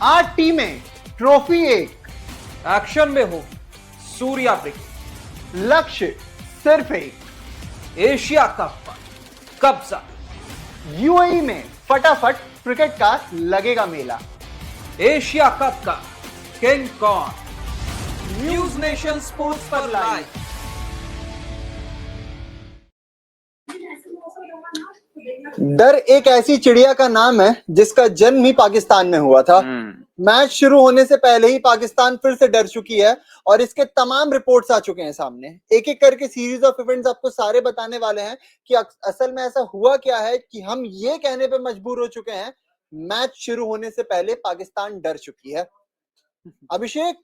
8 टीमें, ट्रॉफी एक, एक्शन में हो सूर्या ब्रिगेड, लक्ष्य सिर्फ एक, एशिया कप पर कब्जा, यूएई में फटाफट क्रिकेट का लगेगा मेला। एशिया कप का किंग कौन, न्यूज नेशन स्पोर्ट्स पर लाइव। डर एक ऐसी चिड़िया का नाम है जिसका जन्म ही पाकिस्तान में हुआ था। मैच शुरू होने से पहले ही पाकिस्तान फिर से डर चुकी है और इसके तमाम रिपोर्ट्स आ चुके हैं सामने। एक एक करके सीरीज ऑफ इवेंट्स आपको सारे बताने वाले हैं कि असल में ऐसा हुआ क्या है कि हम ये कहने पे मजबूर हो चुके हैं मैच शुरू होने से पहले पाकिस्तान डर चुकी है। अभिषेक,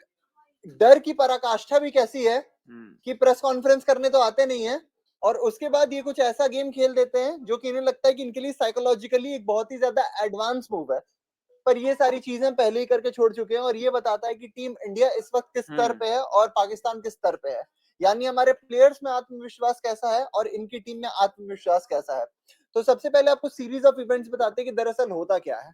डर की पराकाष्ठा भी कैसी है कि प्रेस कॉन्फ्रेंस करने तो आते नहीं है और उसके बाद ये कुछ ऐसा गेम खेल देते हैं जो कि इन्हें लगता है कि इनके लिए साइकोलॉजिकली एक बहुत ही ज्यादा एडवांस मूव है, पर ये सारी चीजें पहले ही करके छोड़ चुके हैं और ये बताता है कि टीम इंडिया इस वक्त किस स्तर पे है और पाकिस्तान किस स्तर पे है, यानी हमारे प्लेयर्स में आत्मविश्वास कैसा है और इनकी टीम में आत्मविश्वास कैसा है। तो सबसे पहले आपको सीरीज ऑफ इवेंट्स बताते हैं कि दरअसल होता क्या है।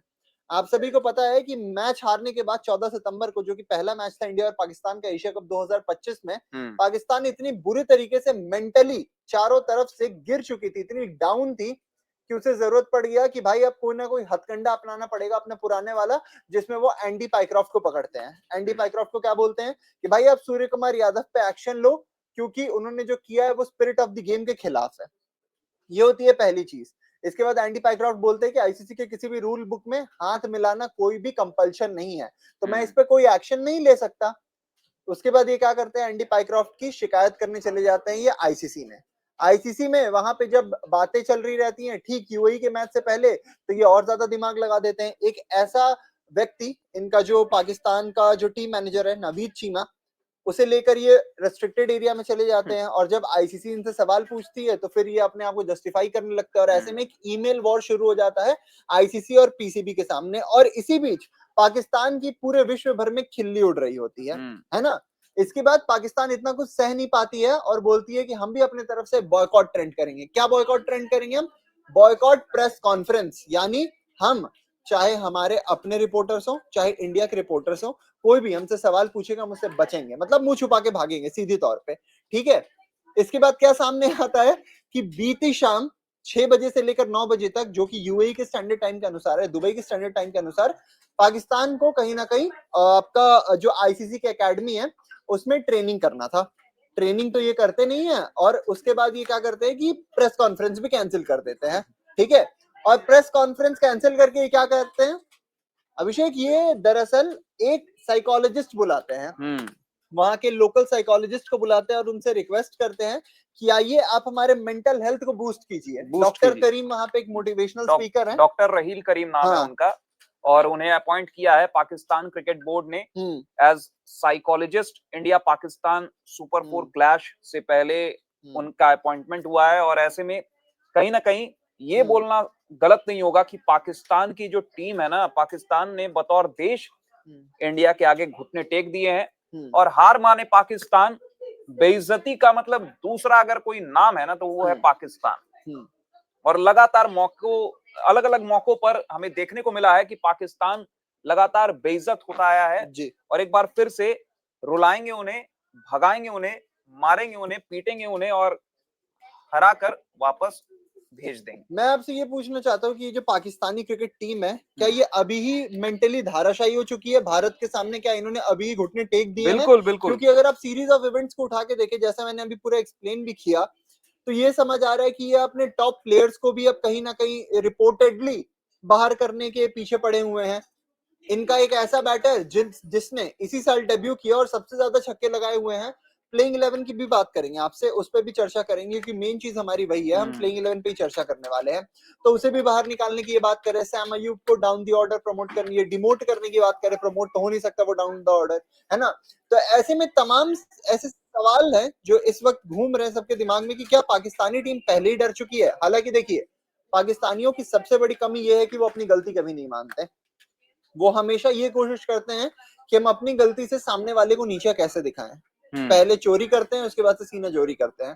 आप सभी को पता है कि मैच हारने के बाद 14 सितंबर को, जो कि पहला मैच था इंडिया और पाकिस्तान का एशिया कप 2025 में, पाकिस्तान इतनी बुरी तरीके से मेंटली चारों तरफ से गिर चुकी थी, इतनी डाउन थी कि उसे जरूरत पड़ गया कि भाई अब कोई ना कोई हथकंडा अपनाना पड़ेगा अपने पुराने वाला, जिसमें वो एंडी पाइक्रॉफ्ट को पकड़ते हैं। एंडी पाइक्रॉफ्ट को क्या बोलते हैं कि भाई आप सूर्य कुमार यादव पे एक्शन लो क्योंकि उन्होंने जो किया है वो स्पिरिट ऑफ द गेम के खिलाफ है। ये होती है पहली चीज। इसके बाद एंडी पाइक्रॉफ्ट बोलते हैं कि आईसीसी के किसी भी रूल बुक में हाथ मिलाना कोई भी कंपल्शन नहीं है, तो मैं इस पे कोई एक्शन नहीं ले सकता। उसके बाद ये क्या करते हैं, एंडी पाइक्रॉफ्ट की शिकायत करने चले जाते हैं ये आईसीसी में। आईसीसी में वहां पे जब बातें चल रही रहती हैं ठीक यूएई के मैच से पहले, तो ये और ज्यादा दिमाग लगा देते हैं। एक ऐसा व्यक्ति, इनका जो पाकिस्तान का जो टीम मैनेजर है नवीद चीमा, उसे लेकर ये रेस्ट्रिक्टेड एरिया में चले जाते हैं और जब आईसीसी इनसे सवाल पूछती है तो फिर ये अपने आप को जस्टिफाई करने लगता है और ऐसे में एक ईमेल वॉर शुरू हो जाता है आईसीसी और पीसीबी के सामने। और इसी बीच पाकिस्तान की पूरे विश्व भर में खिल्ली उड़ रही होती है ना। इसके बाद पाकिस्तान इतना कुछ सह नहीं पाती है और बोलती है कि हम भी अपने तरफ से बॉयकॉट ट्रेंड करेंगे। क्या बॉयकॉट ट्रेंड करेंगे हम? बॉयकॉट प्रेस कॉन्फ्रेंस, यानी हम, चाहे हमारे अपने रिपोर्टर्स हो चाहे इंडिया के रिपोर्टर्स हो, कोई भी हमसे सवाल पूछेगा हम उससे बचेंगे, मतलब मुंह छुपा के भागेंगे सीधी तौर पे, ठीक है। इसके बाद क्या सामने आता है कि बीती शाम 6 बजे से लेकर 9 बजे तक, जो कि यूएई के स्टैंडर्ड टाइम के अनुसार है, दुबई के स्टैंडर्ड टाइम के अनुसार, पाकिस्तान को कहीं ना कहीं आपका जो आईसीसी की एकेडमी है उसमें ट्रेनिंग करना था। ट्रेनिंग तो ये करते नहीं है और उसके बाद ये क्या करते हैं कि प्रेस कॉन्फ्रेंस भी कैंसिल कर देते हैं, ठीक है। और प्रेस कॉन्फ्रेंस कैंसिल करके ये क्या करते हैं अभिषेक, ये दरअसल एक साइकोलॉजिस्ट बुलाते हैं, वहां के लोकल साइकोलॉजिस्ट को बुलाते हैं और उनसे रिक्वेस्ट करते हैं कि आइए आप हमारे मेंटल हेल्थ को बूस्ट कीजिए। डॉक्टर करीम वहां पे एक मोटिवेशनल स्पीकर हैं, डॉक्टर रहील करीम नाम है उनका, और उन्हें अपॉइंट किया है पाकिस्तान क्रिकेट बोर्ड ने as psychologist. India Pakistan super 4 clash से पहले उनका अपॉइंटमेंट हुआ है और ऐसे में कहीं ना कहीं ये बोलना गलत नहीं होगा कि पाकिस्तान की जो टीम है ना, पाकिस्तान ने बतौर देश इंडिया के आगे घुटने टेक दिए हैं और हार माने पाकिस्तान। बेइज्जती का मतलब दूसरा अगर कोई नाम है ना तो वो है पाकिस्तान। और लगातार मौकों, अलग अलग मौकों पर हमें देखने को मिला है कि पाकिस्तान लगातार बेइज्जत होता आया है और एक बार फिर से रुलाएंगे उन्हें, भगाएंगे उन्हें, मारेंगे उन्हें, पीटेंगे उन्हें और हरा कर वापस भेज देंगे। मैं आपसे ये पूछना चाहता हूँ कि ये जो पाकिस्तानी क्रिकेट टीम है, क्या ये अभी ही मेंटली धाराशायी हो चुकी है भारत के सामने? क्या इन्होंने अभी ही घुटने टेक दिए हैं? बिल्कुल। क्योंकि अगर आप सीरीज ऑफ इवेंट्स को उठा के देखें, जैसा मैंने अभी पूरा एक्सप्लेन भी किया, तो ये समझ आ रहा है कि ये अपने टॉप प्लेयर्स को भी अब कहीं ना कहीं रिपोर्टेडली बाहर करने के पीछे पड़े हुए हैं। इनका एक ऐसा बैटर जिसने इसी साल डेब्यू किया और सबसे ज्यादा छक्के लगाए हुए हैं, प्लेइंग 11 की भी बात करेंगे आपसे, उस पर भी चर्चा करेंगे क्योंकि मेन चीज हमारी वही है, हम प्लेइंग 11 पे ही चर्चा करने वाले हैं। तो उसे भी बाहर निकालने की ये बात करें, सैम अयूब को डाउन द ऑर्डर प्रमोट करनी है, डिमोट करने की बात करें, प्रमोट तो हो नहीं सकता वो डाउन द ऑर्डर, है ना। तो ऐसे में तमाम ऐसे सवाल हैं जो इस वक्त घूम रहे हैं सबके दिमाग में कि क्या पाकिस्तानी टीम पहले ही डर चुकी है। हालांकि देखिए, पाकिस्तानियों की सबसे बड़ी कमी यह है कि वो अपनी गलती कभी नहीं मानते। वो हमेशा ये कोशिश करते हैं कि हम अपनी गलती से सामने वाले को नीचा कैसे दिखाएं। पहले चोरी करते हैं, उसके बाद से सीना चोरी करते हैं,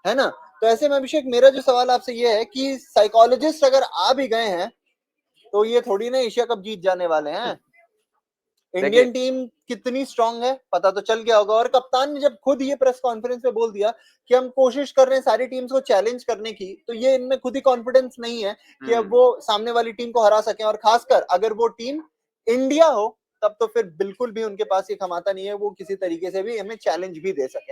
है ना। तो ऐसे में अभिषेक, मेरा जो सवाल आपसे ये है कि साइकोलॉजिस्ट अगर आ भी गए हैं तो ये थोड़ी ना एशिया कप जीत जाने वाले हैं। इंडियन टीम कितनी स्ट्रांग है पता तो चल गया होगा। और कप्तान ने जब खुद ये प्रेस कॉन्फ्रेंस में बोल दिया कि हम कोशिश कर रहे हैं सारी टीम्स को चैलेंज करने की, तो ये इनमें खुद ही कॉन्फिडेंस नहीं है कि अब वो सामने वाली टीम को हरा सकें। और खासकर अगर वो टीम इंडिया हो तब तो फिर बिल्कुल भी उनके पास ये क्षमता नहीं है वो किसी तरीके से भी हमें चैलेंज भी दे सके।